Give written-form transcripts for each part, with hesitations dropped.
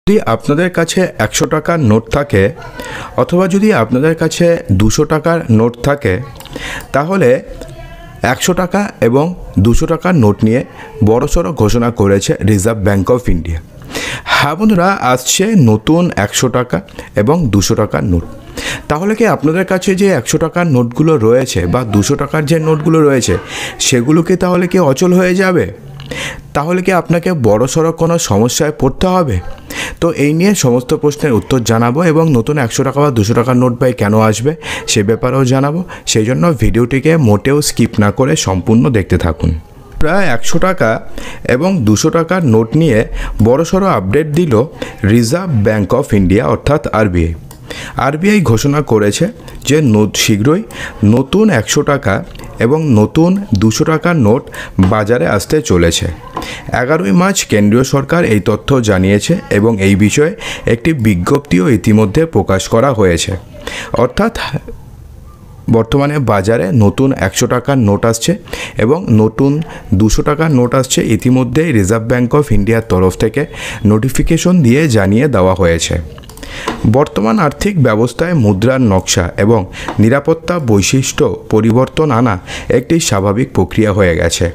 যদি আপনাদের কাছে 100 টাকার নোট থাকে অথবা যদি আপনাদের কাছে 200 টাকার নোট থাকে তাহলে 100 টাকা এবং 200 টাকার নোট নিয়ে বড়সড় ঘোষণা করেছে রিজার্ভ ব্যাঙ্ক অফ ইন্ডিয়া। হ্যাঁ বন্ধুরা, আসছে নতুন 100 টাকা এবং 200 টাকার নোট। তাহলে কি আপনাদের কাছে যে 100 টাকার নোটগুলো রয়েছে বা 200 টাকার যে নোটগুলো রয়েছে সেগুলোকে তাহলে কি অচল হয়ে যাবে? তাহলে কি আপনাকে বড়সড় কোনো সমস্যায় পড়তে হবে? তো এই নিয়ে সমস্ত প্রশ্নের উত্তর জানাবো এবং নতুন 100 টাকা বা 200 টাকার নোট বাই কেন আসবে সে ব্যাপারেও জানাবো। সেই জন্য ভিডিওটিকে মোটেও স্কিপ না করে সম্পূর্ণ দেখতে থাকুন। প্রায় 100 টাকা এবং 200 টাকার নোট নিয়ে বড়সড় আপডেট দিল রিজার্ভ ব্যাঙ্ক অফ ইন্ডিয়া অর্থাৎ আরবিআই। আরবিআই ঘোষণা করেছে যে শীঘ্রই নতুন 100 টাকা এবং নতুন 200 টাকার নোট বাজারে আসতে চলেছে। 11ই মার্চ কেন্দ্রীয় সরকার এই তথ্য জানিয়েছে এবং এই বিষয়ে একটি বিজ্ঞপ্তিও ইতিমধ্যে প্রকাশ করা হয়েছে। অর্থাৎ বর্তমানে বাজারে নতুন 100 টাকার নোট আসছে এবং নতুন 200 টাকার নোট আসছে। ইতিমধ্যেই রিজার্ভ ব্যাঙ্ক অফ ইন্ডিয়ার তরফ থেকে নোটিফিকেশন দিয়ে জানিয়ে দেওয়া হয়েছে। বর্তমান আর্থিক ব্যবস্থায় মুদ্রার নকশা এবং নিরাপত্তা বৈশিষ্ট্য পরিবর্তন আনা একটি স্বাভাবিক প্রক্রিয়া হয়ে গেছে।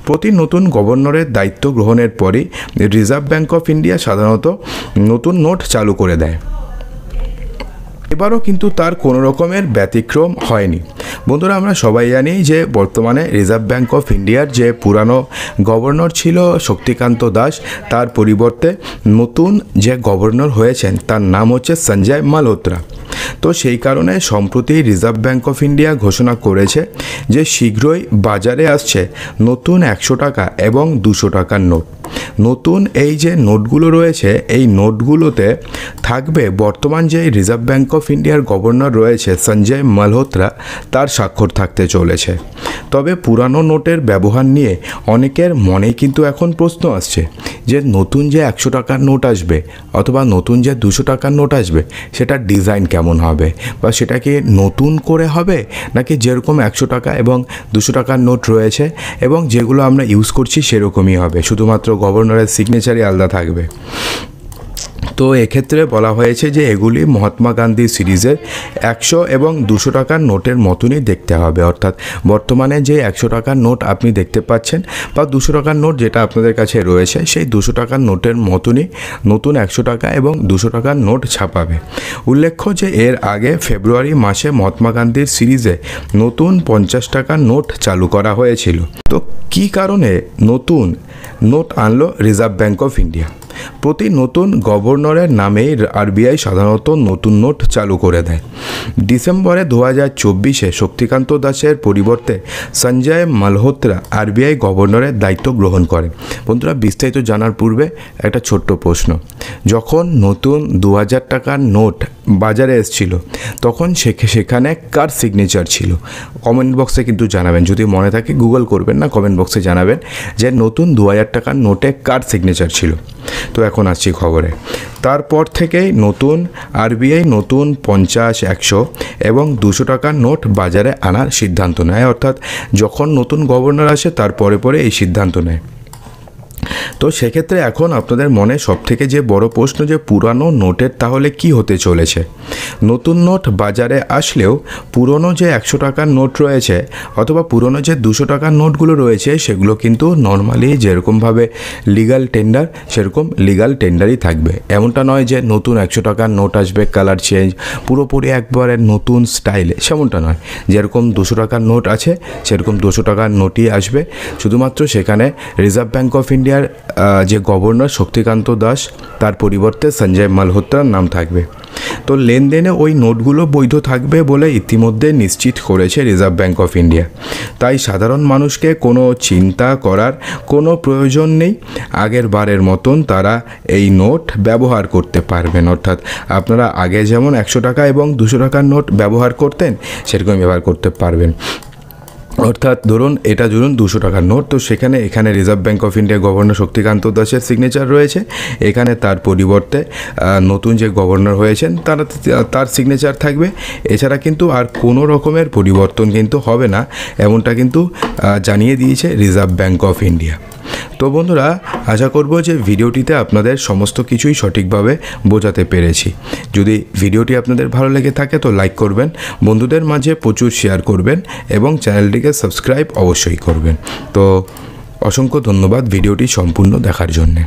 প্রতি নতুন গভর্নরের দায়িত্ব গ্রহণের পরই রিজার্ভ ব্যাঙ্ক অফ ইন্ডিয়া সাধারণত নতুন নোট চালু করে দেয়। এবারও কিন্তু তার কোনো রকমের ব্যতিক্রম হয়নি। বন্ধুরা, আমরা সবাই জানি যে বর্তমানে রিজার্ভ ব্যাঙ্ক অফ ইন্ডিয়ার যে পুরানো গভর্নর ছিল শক্তিকান্ত দাস, তার পরিবর্তে নতুন যে গভর্নর হয়েছেন তার নাম হচ্ছে সঞ্জয় মালহোত্রা। তো সেই কারণে সম্প্রতি রিজার্ভ ব্যাঙ্ক অফ ইন্ডিয়া ঘোষণা করেছে যে শীঘ্রই বাজারে আসছে নতুন 100 টাকা এবং 200 টাকার নোট। নতুন এই যে নোটগুলো রয়েছে এই নোটগুলোতে থাকবে বর্তমান যে রিজার্ভ ব্যাঙ্ক অফ ইন্ডিয়ার গভর্নর রয়েছে সঞ্জয় মালহোত্রা, তার স্বাক্ষর থাকতে চলেছে। তবে পুরানো নোটের ব্যবহার নিয়ে অনেকের মনে কিন্তু এখন প্রশ্ন আসছে যে নতুন যে 100 টাকার নোট আসবে অথবা নতুন যে 200 টাকার নোট আসবে সেটার ডিজাইন কেমন হবে বা সেটা কি নতুন করে হবে নাকি যেরকম 100 টাকা এবং 200 টাকার নোট রয়েছে এবং যেগুলো আমরা ইউজ করছি সেরকমই হবে, শুধুমাত্র গভর্নরের সিগনেচারই আলাদা থাকবে। তো এক্ষেত্রে বলা হয়েছে যে এগুলি মহাত্মা গান্ধী সিরিজের 100 এবং 200 টাকার নোটের মতনই দেখতে হবে। অর্থাৎ বর্তমানে যে 100 টাকার নোট আপনি দেখতে পাচ্ছেন বা 200 টাকার নোট যেটা আপনাদের কাছে রয়েছে সেই 200 টাকার নোটের মতনই নতুন 100 টাকা এবং 200 টাকার নোট ছাপাবে। উল্লেখ্য যে এর আগে ফেব্রুয়ারি মাসে মহাত্মা গান্ধীর সিরিজে নতুন 50 টাকার নোট চালু করা হয়েছিল। তো কী কারণে নতুন নোট আনলো রিজার্ভ ব্যাঙ্ক অফ ইন্ডিয়া? প্রতি নতুন গভর্নরের নামেই আরবিআই সাধারণত নতুন নোট চালু করে দেয়। ডিসেম্বরে 2024-এ শক্তিকান্ত দাসের পরিবর্তে সঞ্জয় মালহোত্রা আরবিআই গভর্নরের দায়িত্ব গ্রহণ করেন। বন্ধুরা, বিস্তারিত জানার পূর্বে একটা ছোট্ট প্রশ্ন। যখন নতুন 2000 টাকার নোট বাজারে এসেছিল তখন সেখানে কার সিগনেচার ছিল? কমেন্ট বক্সে কিন্তু জানাবেন, যদি মনে থাকে গুগল করবেন না, কমেন্ট বক্সে জানাবেন যে নতুন 2000 টাকার নোটে কার সিগনেচার ছিল। তো এখন আসছি খবরে। তারপর থেকেই নতুন আরবিআই নতুন 50, 100 এবং 200 টাকার নোট বাজারে আনার সিদ্ধান্ত নেয়। অর্থাৎ যখন নতুন গভর্নর আসে তার পরে পরে এই সিদ্ধান্ত নেয়। তো সেক্ষেত্রে এখন আপনাদের মনে সবথেকে যে বড় প্রশ্ন যে পুরানো নোটের তাহলে কি হতে চলেছে? নতুন নোট বাজারে আসলেও পুরনো যে 100 টাকার নোট রয়েছে অথবা পুরনো যে 200 টাকার নোটগুলো রয়েছে সেগুলো কিন্তু নর্মালি যেরকমভাবে লিগ্যাল টেন্ডার সেরকম লিগ্যাল টেন্ডারই থাকবে। এমনটা নয় যে নতুন 100 টাকার নোট আসবে কালার চেঞ্জ পুরোপুরি একবারে নতুন স্টাইলে, সেমনটা নয়। যেরকম 200 টাকার নোট আছে সেরকম 200 টাকার নোটই আসবে, শুধুমাত্র সেখানে রিজার্ভ ব্যাঙ্ক অফ ইন্ডিয়ার যে গভর্নর শক্তিকান্ত দাস তার পরিবর্তে সঞ্জয় মালহোত্রার নাম থাকবে। তো লেনদেনে ওই নোটগুলো বৈধ থাকবে বলে ইতিমধ্যে নিশ্চিত করেছে রিজার্ভ ব্যাঙ্ক অফ ইন্ডিয়া। তাই সাধারণ মানুষকে কোনো চিন্তা করার কোনো প্রয়োজন নেই। আগের বারের মতন তারা এই নোট ব্যবহার করতে পারবেন। অর্থাৎ আপনারা আগে যেমন 100 টাকা এবং 200 টাকার নোট ব্যবহার করতেন সেরকম ব্যবহার করতে পারবেন। অর্থাৎ ধরুন 200 টাকার নোট, তো এখানে reserve bank of India governor Shaktikanta দাসের সিগনেচার রয়েছে। এখানে তার পরিবর্তে নতুন যে গভর্নর হয়েছেন তার সিগনেচার থাকবে। এছাড়া কিন্তু আর কোনো রকমের পরিবর্তন কিন্তু হবে না, এমনটা কিন্তু জানিয়ে দিয়েছে রিজার্ভ ব্যাঙ্ক অফ ইন্ডিয়া। তো বন্ধুরা, আশা করব যে ভিডিওটিতে আপনাদের সমস্ত কিছুই সঠিকভাবে বোঝাতে পেরেছি। যদি ভিডিওটি আপনাদের ভালো লেগে থাকে তো লাইক করবেন, বন্ধুদের মাঝে প্রচুর শেয়ার করবেন এবং চ্যানেলটিকে সাবস্ক্রাইব অবশ্যই করবেন। তো অসংখ্য ধন্যবাদ ভিডিওটি সম্পূর্ণ দেখার জন্যে।